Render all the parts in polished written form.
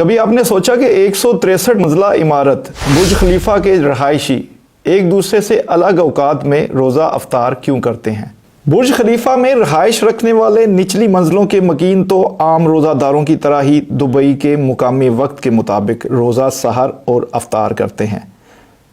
کبھی آپ نے سوچا کہ 163 منزلہ عمارت برج خلیفہ کے رہائشی ایک دوسرے سے الگ اوقات میں روزہ افطار کیوں کرتے ہیں؟ برج خلیفہ میں رہائش رکھنے والے نچلی منزلوں کے مکین تو عام روزہ داروں کی طرح ہی دبئی کے مقامی وقت کے مطابق روزہ سحر اور افطار کرتے ہیں،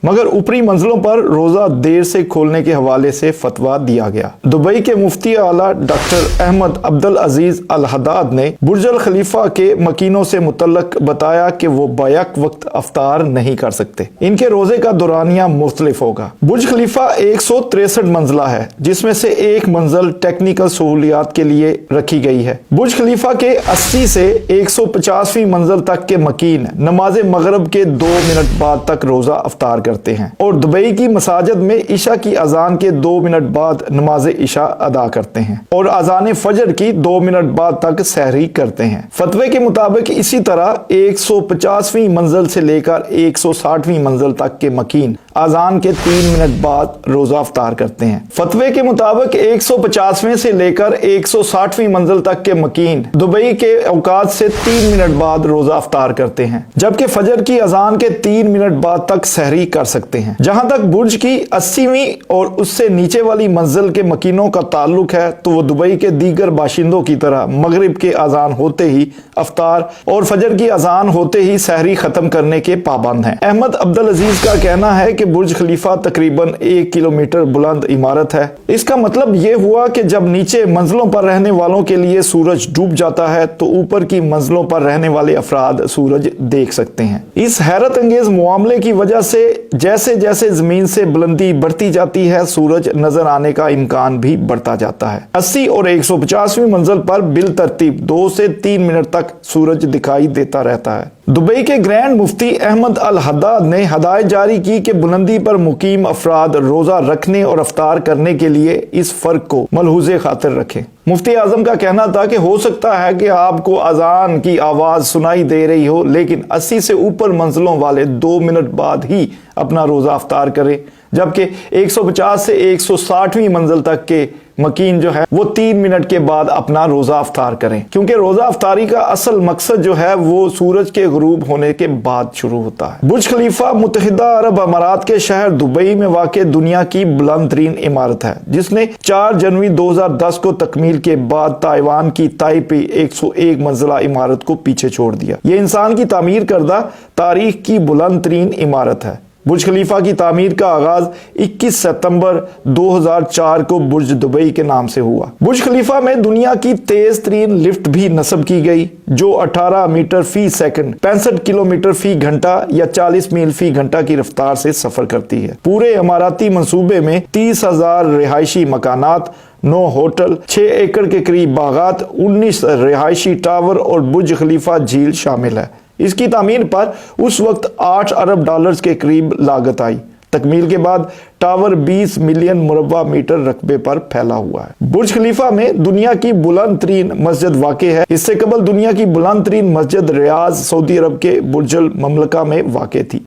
مگر اوپری منزلوں پر روزہ دیر سے کھولنے کے حوالے سے فتویٰ دیا گیا۔ دبئی کے مفتی اعلیٰ ڈاکٹر احمد عبدالعزیز الحداد نے برج خلیفہ کے مکینوں سے متعلق بتایا کہ وہ بیک وقت افطار نہیں کر سکتے، ان کے روزے کا دورانیہ مختلف ہوگا۔ برج خلیفہ 163 منزلہ ہے، جس میں سے ایک منزل ٹیکنیکل سہولیات کے لیے رکھی گئی ہے۔ برج خلیفہ کے 80 سے 150ویں منزل تک کے مکین نماز مغرب کے 2 منٹ بعد تک روزہ افطار کرتے ہیں اور دبئی کی مساجد میں عشاء کی اذان کے 2 منٹ بعد نماز عشاء ادا کرتے ہیں اور اذان فجر کی 2 منٹ بعد تک سحری کرتے ہیں۔ فتوے کے مطابق اسی طرح 150ویں منزل سے لے کر 160ویں منزل تک کے مکین اذان کے 3 منٹ بعد روزہ افطار کرتے ہیں۔ فتوے کے مطابق 150ویں سے لے کر 160ویں منزل تک کے مکین دبئی کے اوقات سے 3 منٹ بعد روزہ افطار کرتے ہیں، جبکہ فجر کی اذان کے 3 منٹ بعد تک سحری کر سکتے ہیں۔ جہاں تک برج کی 80ویں اور اس سے نیچے والی منزل کے مکینوں کا تعلق ہے تو وہ دبئی کے دیگر باشندوں کی طرح مغرب کے اذان ہوتے ہی افطار اور فجر کی اذان ہوتے ہی سحری ختم کرنے کے پابند ہیں۔ احمد عبدالعزیز کا کہنا ہے کہ برج خلیفہ تقریباً 1 کلومیٹر بلند عمارت ہے۔ اس کا مطلب یہ ہوا کہ جب نیچے منزلوں پر رہنے والوں کے لیے سورج ڈوب جاتا ہے تو اوپر کی منزلوں پر رہنے والے افراد سورج دیکھ سکتے ہیں۔ اس حیرت انگیز معاملے کی وجہ سے جیسے جیسے زمین سے بلندی بڑھتی جاتی ہے، سورج نظر آنے کا امکان بھی بڑھتا جاتا ہے۔ 80 اور 150ویں منزل پر بالترتیب 2 سے 3 منٹ تک سورج دکھائی دیتا رہتا ہے۔ دبئی کے گرینڈ مفتی احمد الحداد نے ہدایت جاری کی کہ بلندی پر مقیم افراد روزہ رکھنے اور افطار کرنے کے لیے اس فرق کو ملحوظ خاطر رکھیں۔ مفتی اعظم کا کہنا تھا کہ ہو سکتا ہے کہ آپ کو اذان کی آواز سنائی دے رہی ہو، لیکن 80 سے اوپر منزلوں والے 2 منٹ بعد ہی اپنا روزہ افطار کریں، جبکہ 150 سے 160ویں منزل تک کے مکین جو ہے وہ 3 منٹ کے بعد اپنا روزہ افطار کریں، کیونکہ روزہ افطاری کا اصل مقصد جو ہے وہ سورج کے غروب ہونے کے بعد شروع ہوتا ہے۔ برج خلیفہ متحدہ عرب امارات کے شہر دبئی میں واقع دنیا کی بلند ترین عمارت ہے، جس نے 4 جنوری 2010 کو تکمیل کے بعد تائیوان کی تائپی 101 منزلہ عمارت کو پیچھے چھوڑ دیا۔ یہ انسان کی تعمیر کردہ تاریخ کی بلند ترین عمارت ہے۔ برج خلیفہ کی تعمیر کا آغاز 21 ستمبر 2004 کو برج دبئی کے نام سے ہوا۔ برج خلیفہ میں دنیا کی تیز ترین لفٹ بھی نصب کی گئی، جو 18 میٹر فی سیکنڈ 65 کلومیٹر فی گھنٹہ یا 40 میل فی گھنٹہ کی رفتار سے سفر کرتی ہے۔ پورے عماراتی منصوبے میں 30,000 رہائشی مکانات، 9 ہوٹل، 6 ایکڑ کے قریب باغات، 19 رہائشی ٹاور اور برج خلیفہ جھیل شامل ہے۔ اس کی تعمیر پر اس وقت 8 ارب ڈالرز کے قریب لاگت آئی۔ تکمیل کے بعد ٹاور 20 ملین مربع میٹر رقبے پر پھیلا ہوا ہے۔ برج خلیفہ میں دنیا کی بلند ترین مسجد واقع ہے۔ اس سے قبل دنیا کی بلند ترین مسجد ریاض، سعودی عرب کے برج المملکہ میں واقع تھی۔